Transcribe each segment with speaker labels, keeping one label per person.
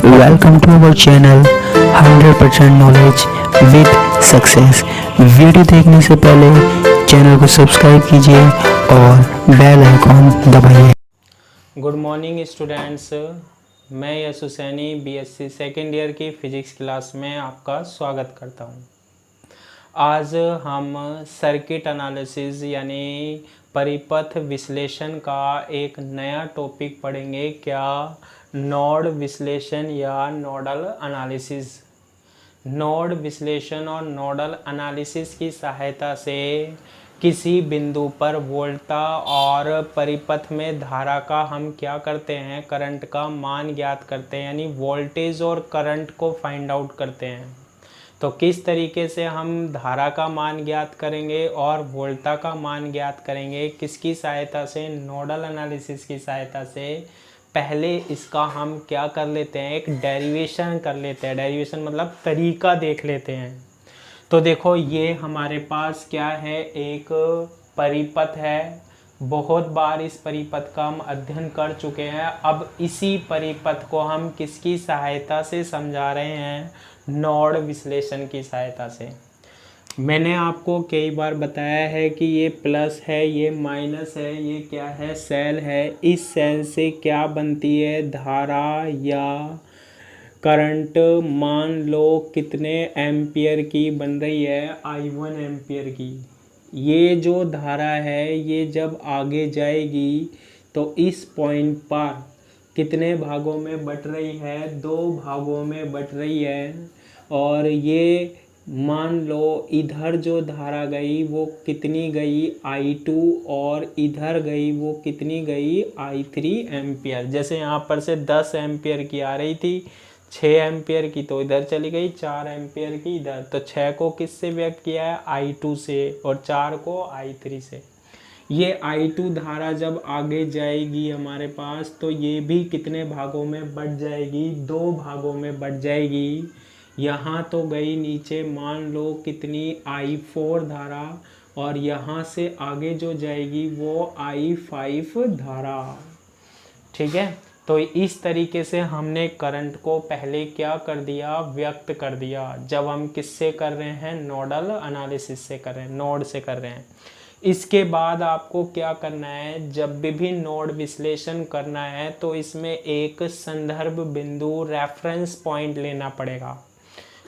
Speaker 1: Welcome to our channel 100% knowledge with success. Video देखने से पहले चैनल को सब्सक्राइब कीजिए और बेल आइकॉन दबाइए।
Speaker 2: गुड मॉर्निंग स्टूडेंट्स, मैं यश हुसैनी बीएससी सेकेंड ईयर की फ़िज़िक्स क्लास में आपका स्वागत करता हूं। आज हम सर्किट एनालिसिस यानी परिपथ विश्लेषण का एक नया टॉपिक पढ़ेंगे। क्या नोड विश्लेषण या नोडल एनालिसिस। नोड विश्लेषण और नोडल एनालिसिस की सहायता से किसी बिंदु पर वोल्टा और परिपथ में धारा का हम क्या करते हैं, करंट का मान ज्ञात करते हैं, यानी वोल्टेज और करंट को फाइंड आउट करते हैं। तो किस तरीके से हम धारा का मान ज्ञात करेंगे और वोल्टा का मान ज्ञात करेंगे, किसकी सहायता से, नोडल एनालिसिस की सहायता से। पहले इसका हम क्या कर लेते हैं, एक डेरिवेशन कर लेते हैं। डेरिवेशन मतलब तरीका देख लेते हैं। तो देखो ये हमारे पास क्या है, एक परिपथ है। बहुत बार इस परिपथ का हम अध्ययन कर चुके हैं। अब इसी परिपथ को हम किसकी सहायता से समझा रहे हैं, नोड विश्लेषण की सहायता से। मैंने आपको कई बार बताया है कि ये प्लस है, ये माइनस है, ये क्या है, सेल है। इस सेल से क्या बनती है, धारा या करंट। मान लो कितने एम्पियर की बन रही है, I1 एम्पियर की। ये जो धारा है ये जब आगे जाएगी तो इस पॉइंट पर कितने भागों में बट रही है, 2 भागों में बट रही है। और ये मान लो इधर जो धारा गई वो कितनी गई, I2, और इधर गई वो कितनी गई, I3 एम्पियर। जैसे यहाँ पर से 10 एम्पियर की आ रही थी, 6 एम्पियर की तो इधर चली गई, 4 एम्पियर की इधर। तो 6 को किससे व्यक्त किया है, I2 से, और 4 को I3 से। ये I2 धारा जब आगे जाएगी हमारे पास तो ये भी कितने भागों में बट जाएगी, 2 भागों में बट जाएगी। यहाँ तो गई नीचे, मान लो कितनी, I4 धारा, और यहाँ से आगे जो जाएगी वो I5 धारा। ठीक है, तो इस तरीके से हमने करंट को पहले क्या कर दिया, व्यक्त कर दिया। जब हम किससे कर रहे हैं, नोडल एनालिसिस से कर रहे हैं, नोड से कर रहे हैं। इसके बाद आपको क्या करना है, जब भी नोड विश्लेषण करना है तो इसमें एक संदर्भ बिंदु, रेफरेंस पॉइंट लेना पड़ेगा।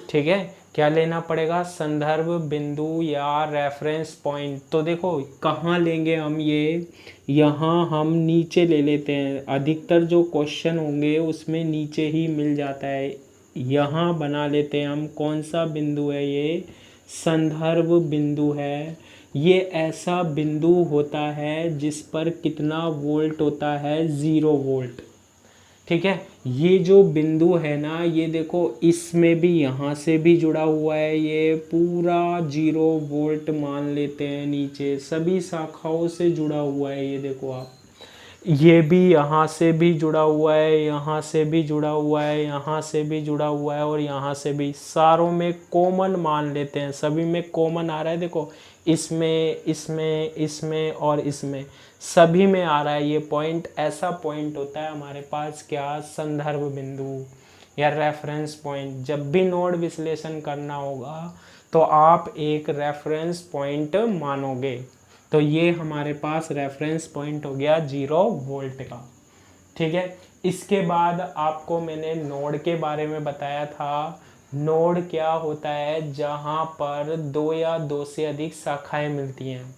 Speaker 2: ठीक है, क्या लेना पड़ेगा, संदर्भ बिंदु या रेफरेंस पॉइंट। तो देखो कहाँ लेंगे हम ये, यहाँ हम नीचे ले लेते हैं। अधिकतर जो क्वेश्चन होंगे उसमें नीचे ही मिल जाता है। यहाँ बना लेते हैं हम। कौन सा बिंदु है ये, संदर्भ बिंदु है। ये ऐसा बिंदु होता है जिस पर कितना वोल्ट होता है, 0 वोल्ट। ठीक है, ये जो बिंदु है ना, ये देखो इसमें भी यहाँ से भी जुड़ा हुआ है, ये पूरा 0 वोल्ट मान लेते हैं। नीचे सभी शाखाओं से जुड़ा हुआ है। ये देखो आप, ये भी यहाँ से भी जुड़ा हुआ है, यहाँ से भी जुड़ा हुआ है, यहाँ से भी जुड़ा हुआ है, और यहाँ से भी। सारों में कॉमन मान लेते हैं, सभी में कॉमन आ रहा है। देखो इसमें, इसमें, इसमें और इसमें, सभी में आ रहा है ये पॉइंट। ऐसा पॉइंट होता है हमारे पास क्या, संदर्भ बिंदु या रेफरेंस पॉइंट। जब भी नोड विश्लेषण करना होगा तो आप एक रेफरेंस पॉइंट मानोगे। तो ये हमारे पास रेफरेंस पॉइंट हो गया 0 वोल्ट का। ठीक है, इसके बाद आपको मैंने नोड के बारे में बताया था। नोड क्या होता है, जहाँ पर 2 या 2 से अधिक शाखाएं मिलती हैं।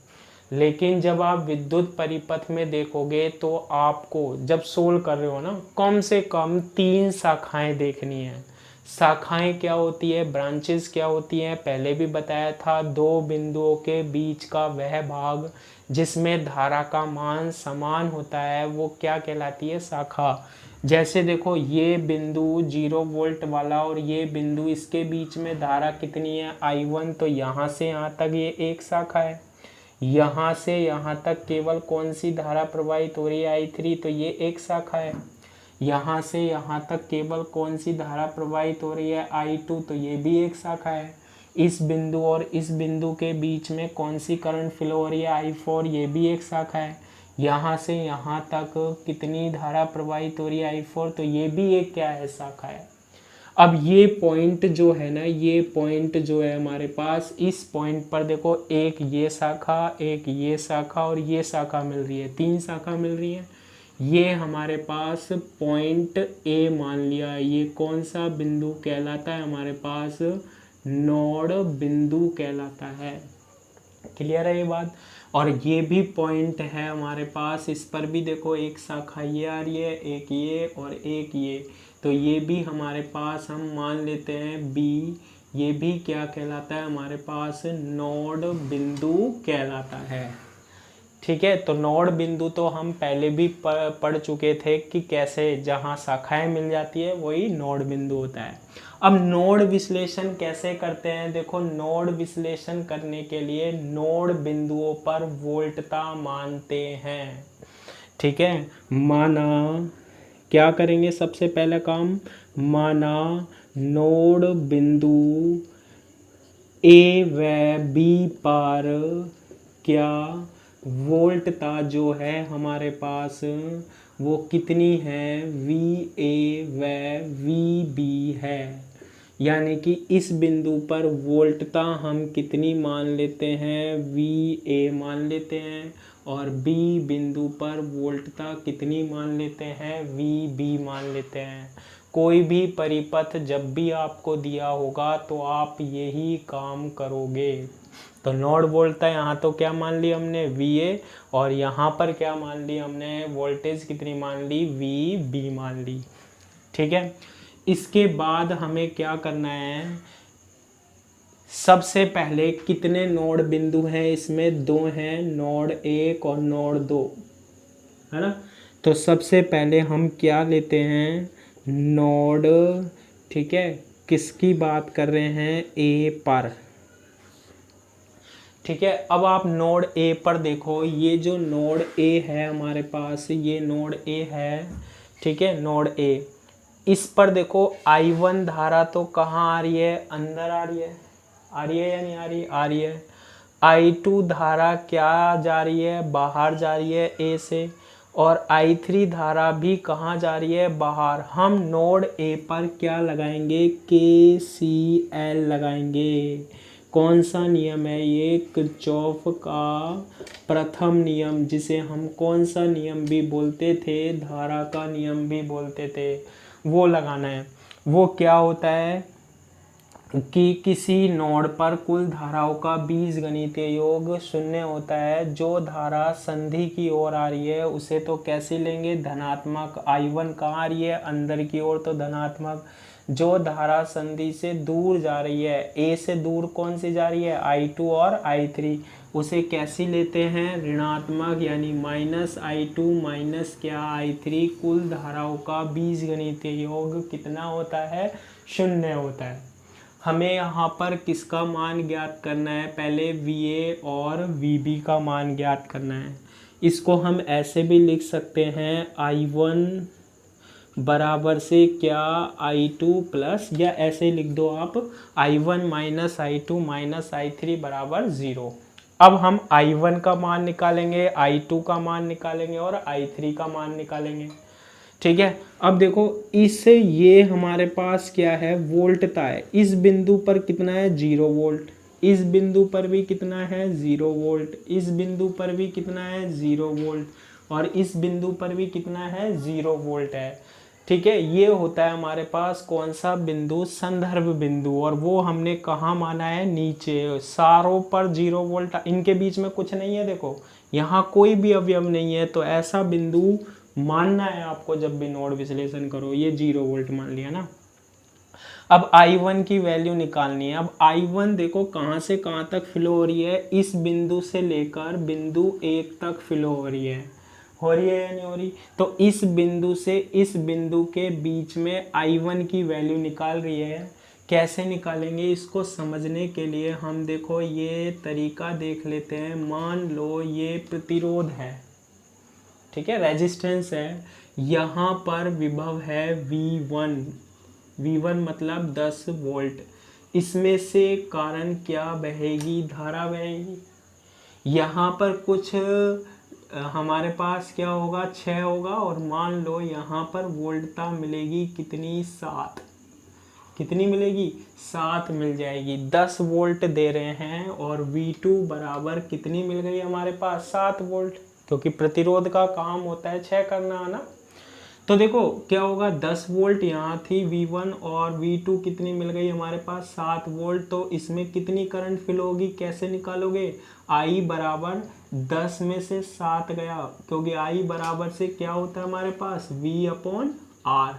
Speaker 2: लेकिन जब आप विद्युत परिपथ में देखोगे तो आपको जब सोल्व कर रहे हो ना, कम से कम 3 शाखाएं देखनी है। शाखाएं क्या होती है, ब्रांचेस क्या होती हैं, पहले भी बताया था। 2 बिंदुओं के बीच का वह भाग जिसमें धारा का मान समान होता है वो क्या कहलाती है, शाखा। जैसे देखो ये बिंदु 0 वोल्ट वाला और ये बिंदु, इसके बीच में धारा कितनी है, I1। तो यहाँ से यहाँ तक ये एक शाखा है। यहाँ से यहाँ तक केवल कौन सी धारा प्रवाहित हो रही है, I3। तो ये एक शाखा है। यहाँ से यहाँ तक केवल कौन सी धारा प्रवाहित हो रही है, I2। तो ये भी एक शाखा है। इस बिंदु और इस बिंदु के बीच में कौन सी करंट फ्लो हो रही है, I4। ये भी एक शाखा है। यहाँ से यहाँ तक कितनी धारा प्रवाहित हो रही है I4, तो ये भी एक क्या है, शाखा है। अब ये पॉइंट जो है ना, ये पॉइंट जो है हमारे पास, इस पॉइंट पर देखो एक ये शाखा, एक ये शाखा और ये शाखा मिल रही है, 3 शाखा मिल रही है। ये हमारे पास पॉइंट ए मान लिया। ये कौन सा बिंदु कहलाता है हमारे पास, नोड बिंदु कहलाता है। क्लियर है ये बात। और ये भी पॉइंट है हमारे पास, इस पर भी देखो एक शाखा ये आ रही है, एक ये और एक ये, तो ये भी हमारे पास हम मान लेते हैं बी। ये भी क्या कहलाता है हमारे पास, नोड बिंदु कहलाता है। ठीक है, तो नोड बिंदु तो हम पहले भी पढ़ चुके थे कि कैसे जहाँ शाखाएं मिल जाती है वही नोड बिंदु होता है। अब नोड विश्लेषण कैसे करते हैं, देखो नोड विश्लेषण करने के लिए नोड बिंदुओं पर वोल्टता मानते हैं। ठीक है, माना क्या करेंगे, सबसे पहला काम, माना नोड बिंदु ए व बी पर क्या वोल्टता जो है हमारे पास वो कितनी है, VA व VB है। यानी कि इस बिंदु पर वोल्टता हम कितनी मान लेते हैं, VA मान लेते हैं, और B बिंदु पर वोल्टता कितनी मान लेते हैं, VB मान लेते हैं। कोई भी परिपथ जब भी आपको दिया होगा तो आप यही काम करोगे। तो नोड वोल्टता यहाँ तो क्या मान ली हमने, VA, और यहाँ पर क्या मान ली हमने, वोल्टेज कितनी मान ली, VB मान ली। ठीक है, इसके बाद हमें क्या करना है, सबसे पहले कितने नोड बिंदु हैं इसमें, 2 हैं, नोड 1 और नोड 2, है ना। तो सबसे पहले हम क्या लेते हैं, नोड, ठीक है, किसकी बात कर रहे हैं, A पर। ठीक है, अब आप नोड A पर देखो, ये जो नोड A है हमारे पास, ये नोड A है। ठीक है, नोड A, इस पर देखो I1 धारा तो कहाँ आ रही है, अंदर आ रही है, आ रही है या नहीं आ रही, आ रही है। I2 धारा क्या जा रही है, बाहर जा रही है A से, और I3 धारा भी कहाँ जा रही है, बाहर। हम नोड A पर क्या लगाएंगे, KCL लगाएंगे। कौन सा नियम है ये, किरचॉफ का प्रथम नियम, जिसे हम कौन सा नियम भी बोलते थे, धारा का नियम भी बोलते थे, वो लगाना है। वो क्या होता है कि किसी नोड पर कुल धाराओं का बीजगणितीय योग 0 होता है। जो धारा संधि की ओर आ रही है उसे तो कैसे लेंगे, धनात्मक। I1 कहाँ आ रही है, अंदर की ओर, तो धनात्मक। जो धारा संधि से दूर जा रही है, A से दूर कौन सी जा रही है, I2 और I3, उसे कैसी लेते हैं, ऋणात्मक, यानी -I2 माइनस क्या, I3। कुल धाराओं का बीजगणितीय योग कितना होता है, 0 होता है। हमें यहाँ पर किसका मान ज्ञात करना है, पहले VA और VB का मान ज्ञात करना है। इसको हम ऐसे भी लिख सकते हैं, I1 बराबर से क्या, I2 प्लस, या ऐसे लिख दो आप, I1 minus I2 minus I3 बराबर 0। अब हम I1 का मान निकालेंगे, I2 का मान निकालेंगे और I3 का मान निकालेंगे। ठीक है, अब देखो इससे ये हमारे पास क्या है, वोल्टता है। इस बिंदु पर कितना है, 0 वोल्ट। इस बिंदु पर भी कितना है, 0 वोल्ट। इस बिंदु पर भी कितना है, 0 वोल्ट। और इस बिंदु पर भी कितना है, 0 वोल्ट है। ठीक है, ये होता है हमारे पास कौन सा बिंदु, संदर्भ बिंदु। और वो हमने कहाँ माना है, नीचे। सारों पर 0 वोल्ट, इनके बीच में कुछ नहीं है, देखो यहाँ कोई भी अवयव नहीं है, तो ऐसा बिंदु मानना है आपको जब भी नोड विश्लेषण करो। ये 0 वोल्ट मान लिया ना। अब I1 की वैल्यू निकालनी है। अब I1 देखो कहाँ से कहाँ तक फ्लो हो रही है, इस बिंदु से लेकर बिंदु 1 तक फ्लो हो रही है या नहीं हो रही। तो इस बिंदु से इस बिंदु के बीच में I1 की वैल्यू निकाल रही है। कैसे निकालेंगे, इसको समझने के लिए हम देखो ये तरीका देख लेते हैं। मान लो ये प्रतिरोध है, ठीक है, रेजिस्टेंस है। यहाँ पर विभव है V1 मतलब 10 वोल्ट। इसमें से कारण क्या बहेगी, धारा बहेगी। यहाँ पर कुछ हमारे पास क्या होगा 6 होगा, और मान लो यहाँ पर वोल्टता मिलेगी कितनी 7, कितनी मिलेगी 7 मिल जाएगी। 10 वोल्ट दे रहे हैं और V2 बराबर कितनी मिल गई हमारे पास 7 वोल्ट, क्योंकि प्रतिरोध का काम होता है 6 करना, है ना। तो देखो क्या होगा 10 वोल्ट यहाँ थी V1 और V2 कितनी मिल गई हमारे पास 7 वोल्ट। तो इसमें कितनी करंट फिल होगी, कैसे निकालोगे, I बराबर 10 में से 7 गया, क्योंकि I बराबर से क्या होता है हमारे पास V/R।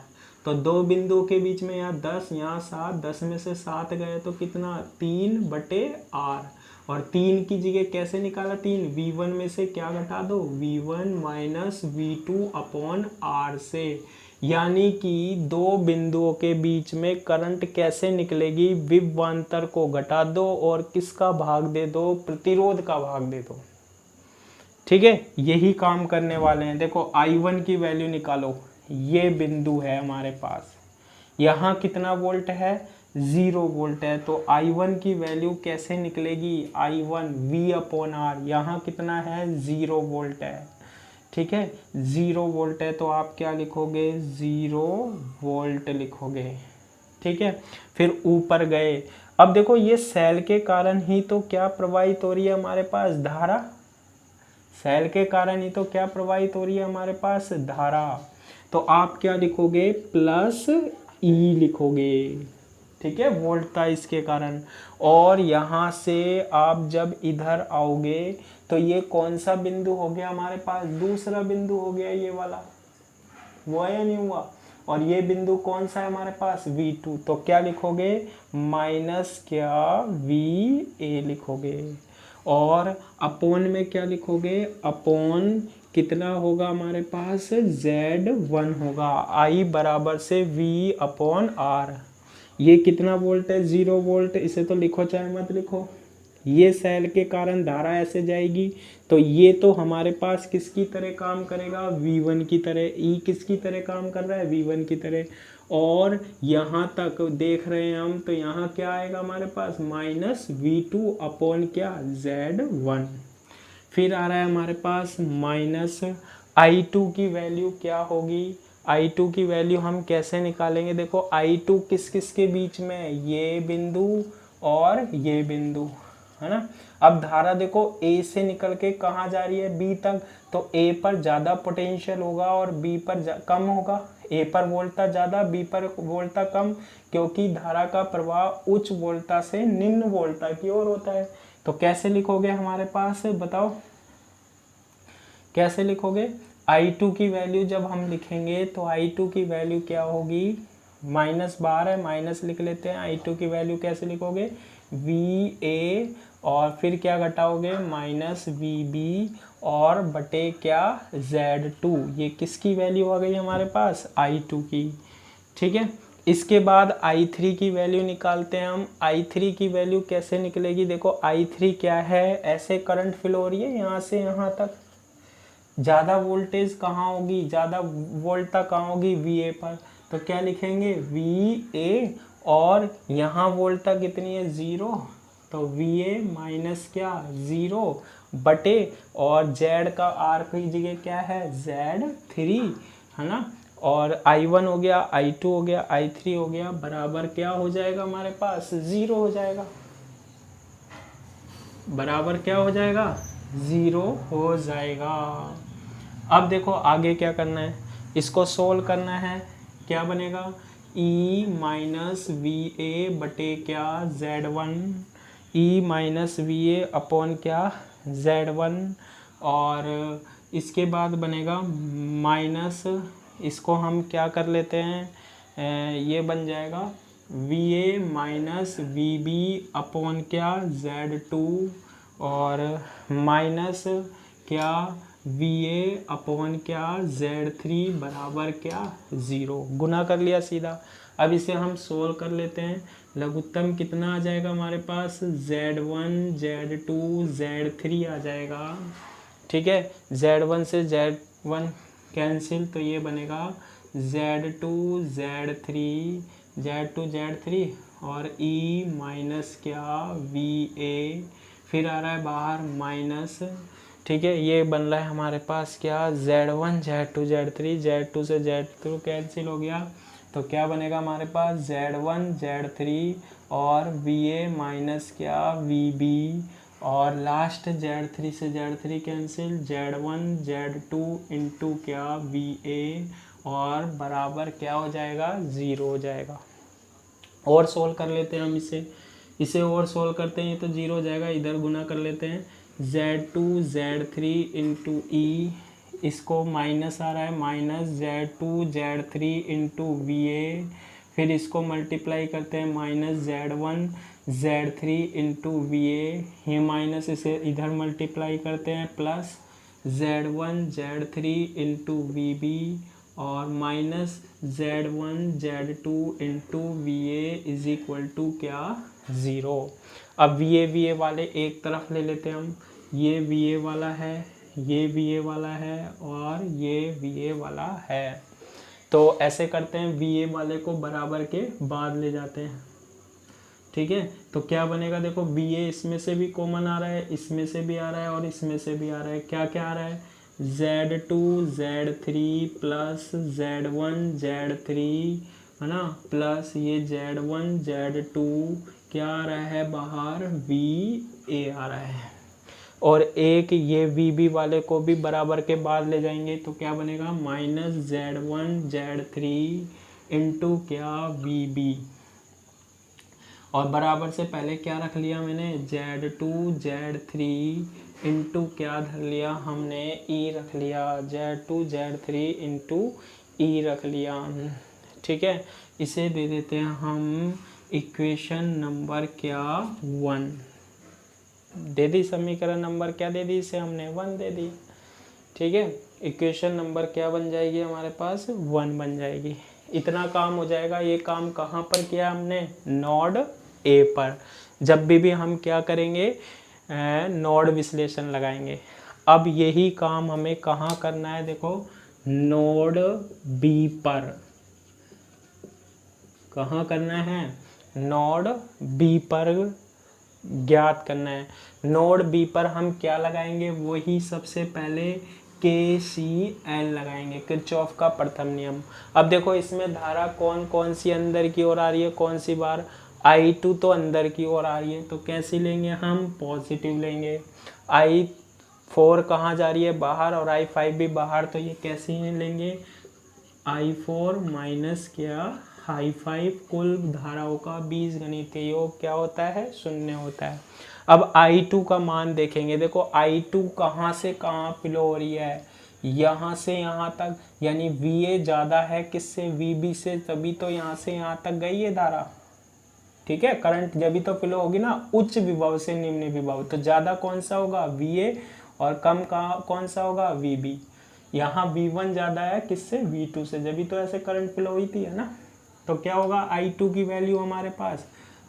Speaker 2: तो दो बिंदुओं के बीच में यहाँ 10 यहाँ 7, 10 में से 7 गए तो कितना 3/R, और 3 की जगह कैसे निकाला 3, V1 में से क्या घटा दो V1 माइनस V2/R से, यानी कि दो बिंदुओं के बीच में करंट कैसे निकलेगी, विभवांतर को घटा दो और किसका भाग दे दो, प्रतिरोध का भाग दे दो। ठीक है, यही काम करने वाले हैं। देखो I1 की वैल्यू निकालो, ये बिंदु है हमारे पास, यहाँ कितना वोल्ट है 0 वोल्ट है, तो I1 की वैल्यू कैसे निकलेगी, I1 V/R, यहाँ कितना है 0 वोल्ट है। ठीक है, 0 वोल्ट है तो आप क्या लिखोगे 0 वोल्ट लिखोगे। ठीक है, फिर ऊपर गए। अब देखो ये सेल के कारण ही तो क्या प्रवाहित हो रही है हमारे पास धारा, सेल के कारण ही तो क्या प्रवाहित हो रही है हमारे पास धारा। तो आप क्या लिखोगे प्लस E लिखोगे। ठीक है, वोल्ट था इसके कारण। और यहाँ से आप जब इधर आओगे तो ये कौन सा बिंदु हो गया हमारे पास, दूसरा बिंदु हो गया ये वाला, हुआ या नहीं हुआ। और ये बिंदु कौन सा है हमारे पास V2, तो क्या लिखोगे माइनस क्या VA लिखोगे। और अपोन में क्या लिखोगे, अपोन कितना होगा हमारे पास Z1 होगा, I बराबर से V/R। ये कितना वोल्ट है 0 वोल्ट, इसे तो लिखो चाहे मत लिखो। ये सेल के कारण धारा ऐसे जाएगी, तो ये तो हमारे पास किसकी तरह काम करेगा V1 की तरह, E किसकी तरह काम कर रहा है V1 की तरह। और यहाँ तक देख रहे हैं हम, तो यहाँ क्या आएगा हमारे पास माइनस V2 क्या Z1। फिर आ रहा है हमारे पास माइनस I2 की वैल्यू क्या होगी, I2 की वैल्यू हम कैसे निकालेंगे, देखो I2 किस किस के बीच में, ये बिंदु और ये बिंदु, है ना। अब धारा देखो A से निकल के कहाँ जा रही है B तक, तो A पर ज़्यादा पोटेंशियल होगा और B पर कम होगा, A पर वोल्टता ज़्यादा B पर वोल्टता कम, क्योंकि धारा का प्रवाह उच्च वोल्टता से निम्न वोल्टता की ओर होता है। तो कैसे लिखोगे हमारे पास बताओ, कैसे लिखोगे, I2 की वैल्यू जब हम लिखेंगे तो I2 की वैल्यू क्या होगी, माइनस बाहर है माइनस लिख लेते हैं। I2 की वैल्यू कैसे लिखोगे VA, और फिर क्या घटाओगे माइनस VB और बटे क्या Z2, ये किसकी वैल्यू आ गई हमारे पास I2 की। ठीक है, इसके बाद I3 की वैल्यू निकालते हैं हम। I3 की वैल्यू कैसे निकलेगी, देखो I3 क्या है, ऐसे करंट फिल हो रही है यहाँ से यहाँ तक, ज़्यादा वोल्टेज कहाँ होगी, ज़्यादा वोल्टता कहाँ होगी VA पर, तो क्या लिखेंगे VA, और यहाँ वोल्टता कितनी है 0, तो VA माइनस क्या 0 बटे, और Z का R की जगह क्या है Z3, है ना। और I1 हो गया, I2 हो गया, I3 हो गया, बराबर क्या हो जाएगा हमारे पास 0 हो जाएगा, बराबर क्या हो जाएगा 0 हो जाएगा। अब देखो आगे क्या करना है, इसको सोल्व करना है, क्या बनेगा E माइनस VA बटे क्या Z1, E minus VA upon क्या Z1, और इसके बाद बनेगा माइनस, इसको हम क्या कर लेते हैं, ये बन जाएगा VA माइनस VB अपॉन क्या Z2, और माइनस क्या VA अपॉन क्या Z3 बराबर क्या 0, गुना कर लिया सीधा। अब इसे हम सोल्व कर लेते हैं, लघुत्तम कितना आ जाएगा हमारे पास Z1 Z2 Z3 आ जाएगा। ठीक है, Z1 से Z1 कैंसिल, तो ये बनेगा Z2 Z3 और E माइनस क्या VA, फिर आ रहा है बाहर माइनस ठीक है, ये बन रहा है हमारे पास क्या, Z1 Z2 Z3, Z2 से Z2 कैंसिल हो गया, तो क्या बनेगा हमारे पास Z1 Z3 और VA माइनस क्या VB, और लास्ट Z3 से Z3 cancel, Z1 Z2 into क्या VA, और बराबर क्या हो जाएगा 0 हो जाएगा। और सोल्व कर लेते हैं हम इसे और सोल्व करते हैं, ये तो 0 हो जाएगा, इधर गुना कर लेते हैं, Z2 Z3 इंटू E, इसको माइनस आ रहा है, minus Z2 Z3 into VA, फिर इसको मल्टीप्लाई करते हैं minus Z1 Z3 into VA, ये माइनस इसे इधर मल्टीप्लाई करते हैं plus Z1 Z3 into VB, और minus Z1 Z2 into VA is equal to क्या 0। अब VA वाले एक तरफ ले लेते हैं हम, ये VA वाला है, ये VA वाला है और ये VA वाला है। तो ऐसे करते हैं, VA वाले को बराबर के बाद ले जाते हैं, ठीक है। तो क्या बनेगा, देखो VA इसमें से भी कॉमन आ रहा है, इसमें से भी आ रहा है और इसमें से भी आ रहा है, क्या क्या आ रहा है Z2 Z3 plus Z1 Z3 है ना, प्लस ये Z1 Z2 क्या आ रहा है बाहर VA आ रहा है, और एक ये VB वाले को भी बराबर के बाद ले जाएंगे, तो क्या बनेगा माइनस Z1 Z3 इंटू क्या VB, और बराबर से पहले क्या रख लिया मैंने Z2 Z3 इंटू क्या धर लिया हमने E रख लिया, Z2 Z3 इंटू E रख लिया, ठीक है। इसे दे देते हैं हम इक्वेशन नंबर क्या 1 दे दी, समीकरण नंबर क्या दे दी इसे हमने 1 दे दी, ठीक है। इक्वेशन नंबर क्या बन जाएगी हमारे पास 1 बन जाएगी। इतना काम हो जाएगा। ये काम कहाँ पर किया हमने, नोड ए पर। जब भी हम क्या करेंगे नोड विश्लेषण लगाएंगे। अब यही काम हमें कहाँ करना है, देखो नोड बी पर। कहाँ करना है, नोड बी पर ज्ञात करना है। नोड बी पर हम क्या लगाएंगे, वही सबसे पहले KCL लगाएंगे, किरचॉफ का प्रथम नियम। अब देखो इसमें धारा कौन कौन सी अंदर की ओर आ रही है, कौन सी बार I2 तो अंदर की ओर आ रही है, तो कैसी लेंगे हम, पॉजिटिव लेंगे। I4 कहाँ जा रही है, बाहर, और I5 भी बाहर, तो ये कैसी लेंगे I4 माइनस क्या I5, कुल धाराओं का बीजगणितीय योग क्या होता है, 0 होता है। अब I2 का मान देखेंगे, देखो I2 कहाँ से कहाँ फ्लो हो रही है, यहाँ से यहाँ तक, यानी VA ज़्यादा है किससे, VB से, तभी तो यहाँ से यहाँ तक गई है धारा, ठीक है। करंट जब भी तो फ्लो होगी ना उच्च विभव से निम्न विभव, तो ज़्यादा कौन सा होगा VA, और कम कौन सा होगा VB। यहाँ V1 ज़्यादा है किससे, V2 से, जब भी तो ऐसे करंट फ्लो हुई थी, है ना। तो क्या होगा I2 की वैल्यू हमारे पास,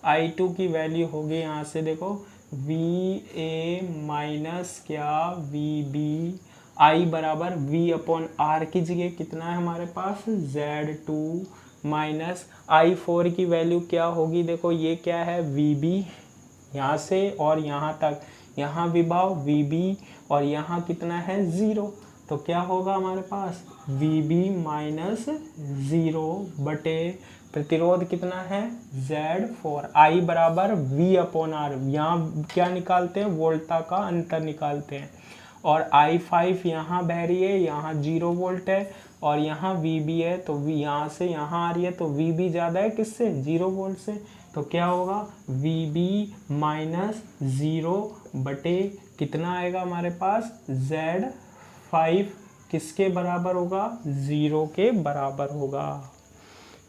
Speaker 2: I2 की वैल्यू होगी यहाँ से देखो VA माइनस क्या VB, I बराबर V अपॉन R की जगह कितना है हमारे पास Z2 माइनस I4 की वैल्यू क्या होगी, देखो ये क्या है VB, यहाँ से और यहाँ तक, यहाँ विभव VB और यहाँ कितना है 0, तो क्या होगा हमारे पास VB माइनस 0 बटे प्रतिरोध कितना है Z4। I बराबर V अपॉन R, यहाँ क्या निकालते हैं, वोल्टा का अंतर निकालते हैं, और I5 यहाँ बह रही है, यहाँ 0 वोल्ट है, और यहाँ VB है, तो यहाँ से यहाँ आ रही है, तो VB ज़्यादा है किससे, 0 वोल्ट से, तो क्या होगा VB माइनस 0 बटे कितना आएगा हमारे पास Z5 किसके बराबर होगा, 0 के बराबर होगा,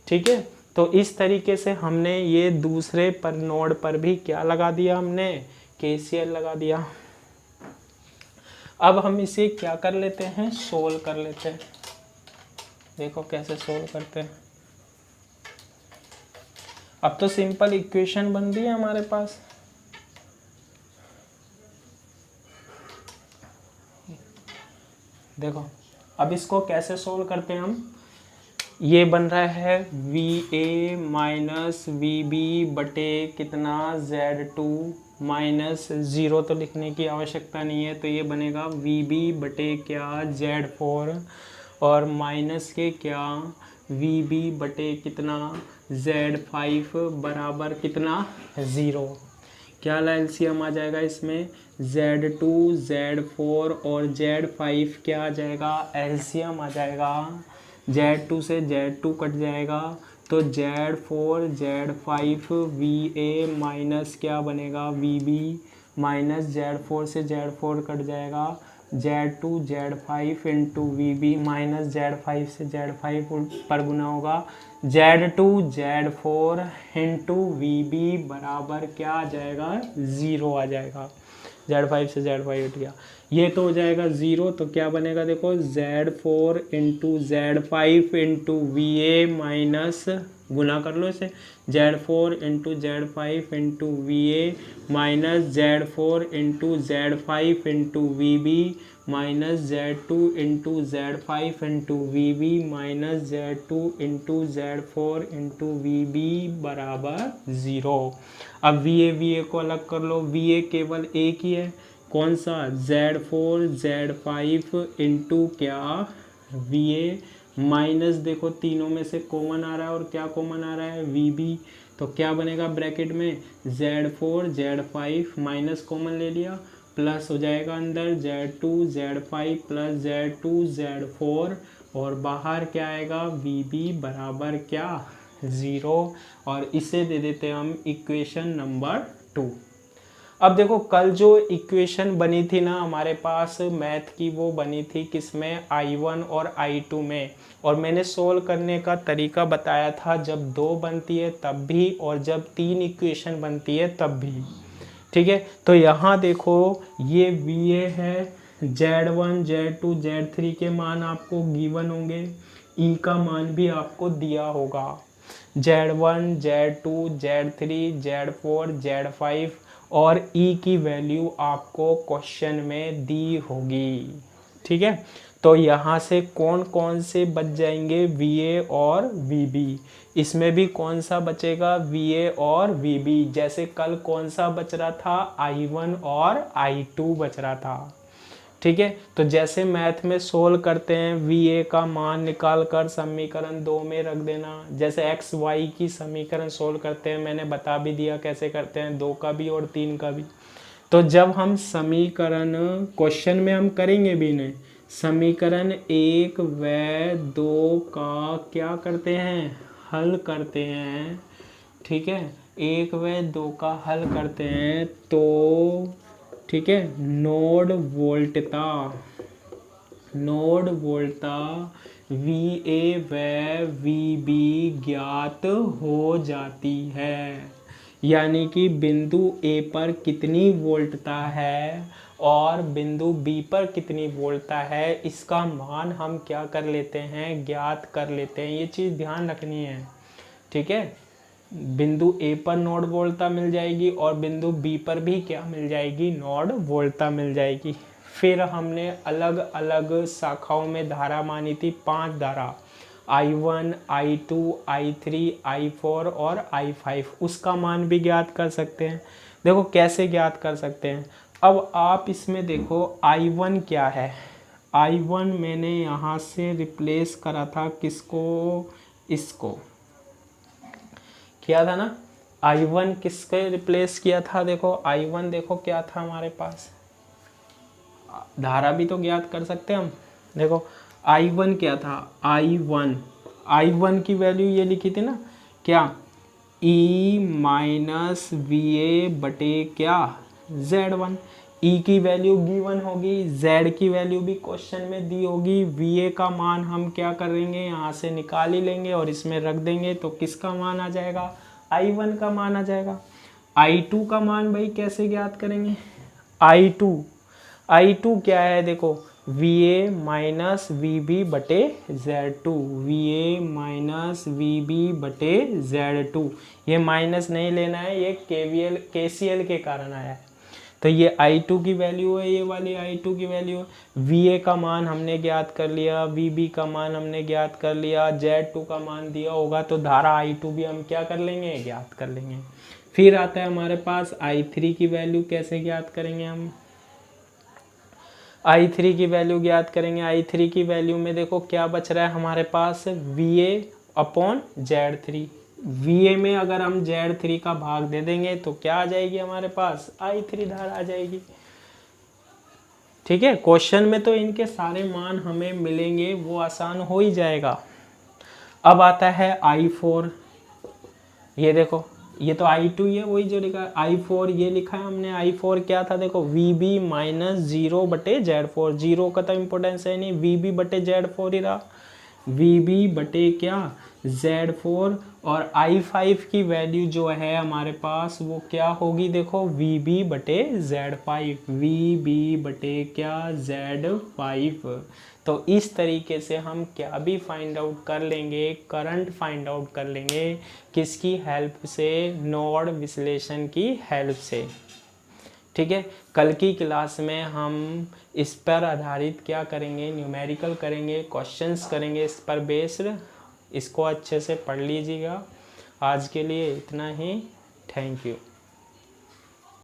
Speaker 2: ठीक है। तो इस तरीके से हमने ये दूसरे पर नोड पर भी क्या लगा दिया, हमने KCL लगा दिया। अब हम इसे क्या कर लेते हैं, सोल्व कर लेते हैं। देखो कैसे सोल्व करते हैं। अब तो सिंपल इक्वेशन बन रही है हमारे पास। देखो अब इसको कैसे सोल्व करते हैं हम, ये बन रहा है VA माइनस VB बटे कितना Z2 माइनस 0 तो लिखने की आवश्यकता नहीं है, तो ये बनेगा VB बटे क्या Z4 और माइनस के क्या VB बटे कितना Z5 बराबर कितना 0। क्या एलसीएम आ जाएगा इसमें Z2 Z4 और Z5 क्या आ जाएगा एलसीएम आ जाएगा। Z2 से Z2 कट जाएगा तो Z4 Z5 VA माइनस क्या बनेगा VB माइनस Z4 से Z4 कट जाएगा Z2 Z5 into VB minus Z5 से Z5 पर गुना होगा Z2 Z4 इंटू VB बराबर क्या आ जाएगा 0 आ जाएगा। Z5 से Z5 उठ गया, ये तो हो जाएगा 0, तो क्या बनेगा देखो Z4 into Z5 into VA minus गुना कर लो इसे Z4 into Z5 into VA minus Z4 into Z5 into VB minus Z2 into Z5 into VB minus Z2 into Z4 into VB बराबर 0। अब VA को अलग कर लो, VA केवल एक ही है, कौन सा Z4 Z5 इंटू क्या VA माइनस देखो तीनों में से कॉमन आ रहा है और क्या कॉमन आ रहा है VB, तो क्या बनेगा ब्रैकेट में Z4 Z5 माइनस कॉमन ले लिया प्लस हो जाएगा अंदर Z2 Z5 plus Z2 Z4 और बाहर क्या आएगा VB बराबर क्या 0 और इसे दे देते हैं हम इक्वेशन नंबर 2। अब देखो कल जो इक्वेशन बनी थी ना हमारे पास मैथ की, वो बनी थी किसमें I1 और I2 में, और मैंने सोल्व करने का तरीका बताया था जब 2 बनती है तब भी और जब 3 इक्वेशन बनती है तब भी। ठीक है, तो यहाँ देखो ये VA है, Z1 Z2 Z3 के मान आपको गिवन होंगे, E का मान भी आपको दिया होगा, Z1 Z2 Z3 Z4 Z5 और E की वैल्यू आपको क्वेश्चन में दी होगी। ठीक है, तो यहाँ से कौन कौन से बच जाएंगे VA और VB, इसमें भी कौन सा बचेगा VA और VB, जैसे कल कौन सा बच रहा था I1 और I2 बच रहा था। ठीक है, तो जैसे मैथ में सोल्व करते हैं VA का मान निकाल कर समीकरण 2 में रख देना, जैसे x y की समीकरण सोल्व करते हैं मैंने बता भी दिया कैसे करते हैं, 2 का भी और 3 का भी। तो जब हम समीकरण क्वेश्चन में हम करेंगे भी नहीं, समीकरण 1 व 2 का क्या करते हैं हल करते हैं। ठीक है, 1 व 2 का हल करते हैं तो ठीक है नोड वोल्टता VA व VB ज्ञात हो जाती है, यानी कि बिंदु A पर कितनी वोल्टता है और बिंदु B पर कितनी वोल्टता है, इसका मान हम क्या कर लेते हैं ज्ञात कर लेते हैं। ये चीज़ ध्यान रखनी है। ठीक है, बिंदु A पर नोड वोल्टता मिल जाएगी और बिंदु B पर भी क्या मिल जाएगी नोड वोल्टता मिल जाएगी। फिर हमने अलग अलग शाखाओं में धारा मानी थी 5 धारा, I1 I2 I3 I4 और I5, उसका मान भी ज्ञात कर सकते हैं। देखो कैसे ज्ञात कर सकते हैं, अब आप इसमें देखो I1 क्या है, I1 मैंने यहाँ से रिप्लेस करा था किसको, इसको किया था ना, I1 किसके रिप्लेस किया था, देखो I1 देखो क्या था हमारे पास, धारा भी तो ज्ञात कर सकते हैं हम। देखो I1 क्या था, I1 की वैल्यू ये लिखी थी ना क्या E माइनस VA बटे क्या Z1, E की वैल्यू गिवन होगी, Z की वैल्यू भी क्वेश्चन में दी होगी, VA का मान हम क्या करेंगे यहाँ से निकाल ही लेंगे और इसमें रख देंगे, तो किसका मान आ जाएगा I1 का मान आ जाएगा। I2 का मान भाई कैसे ज्ञात करेंगे, I2 क्या है देखो VA माइनस VB बटे Z2, VA माइनस VB बटे Z2, ये माइनस नहीं लेना है, ये KCL के कारण आया है। तो ये I2 की वैल्यू है, ये वाली I2 की वैल्यू है। VA का मान हमने ज्ञात कर लिया, VB का मान हमने ज्ञात कर लिया, Z2 का मान दिया होगा तो धारा I2 भी हम क्या कर लेंगे, ज्ञात कर लेंगे। फिर आता है हमारे पास I3 की वैल्यू, कैसे ज्ञात करेंगे हम, I3 की वैल्यू ज्ञात करेंगे। I3 की वैल्यू में देखो क्या बच रहा है हमारे पास, VA अपॉन Z3। VA में अगर हम Z3 का भाग दे देंगे तो क्या आ जाएगी हमारे पास, I3 धारा आ जाएगी। ठीक है, क्वेश्चन में तो इनके सारे मान हमें मिलेंगे, वो आसान हो ही जाएगा। अब आता है I4, ये देखो ये तो I2 है, वही जो लिखा है I4, ये लिखा है हमने। I4 क्या था देखो, VB माइनस 0/Z4, 0 का तो इम्पोर्टेंस है नहीं, VB बटे Z4 ही रहा, VB बटे क्या, Z4। और I5 की वैल्यू जो है हमारे पास वो क्या होगी देखो, VB बटे Z5, VB बटे क्या, Z5। तो इस तरीके से हम क्या भी फाइंड आउट कर लेंगे, करंट फाइंड आउट कर लेंगे, किसकी हेल्प से, नोड विश्लेषण की हेल्प से। ठीक है, कल की क्लास में हम इस पर आधारित क्या करेंगे, न्यूमेरिकल करेंगे, क्वेश्चंस करेंगे इस पर बेस्ड। इसको अच्छे से पढ़ लीजिएगा। आज के लिए इतना ही, थैंक यू।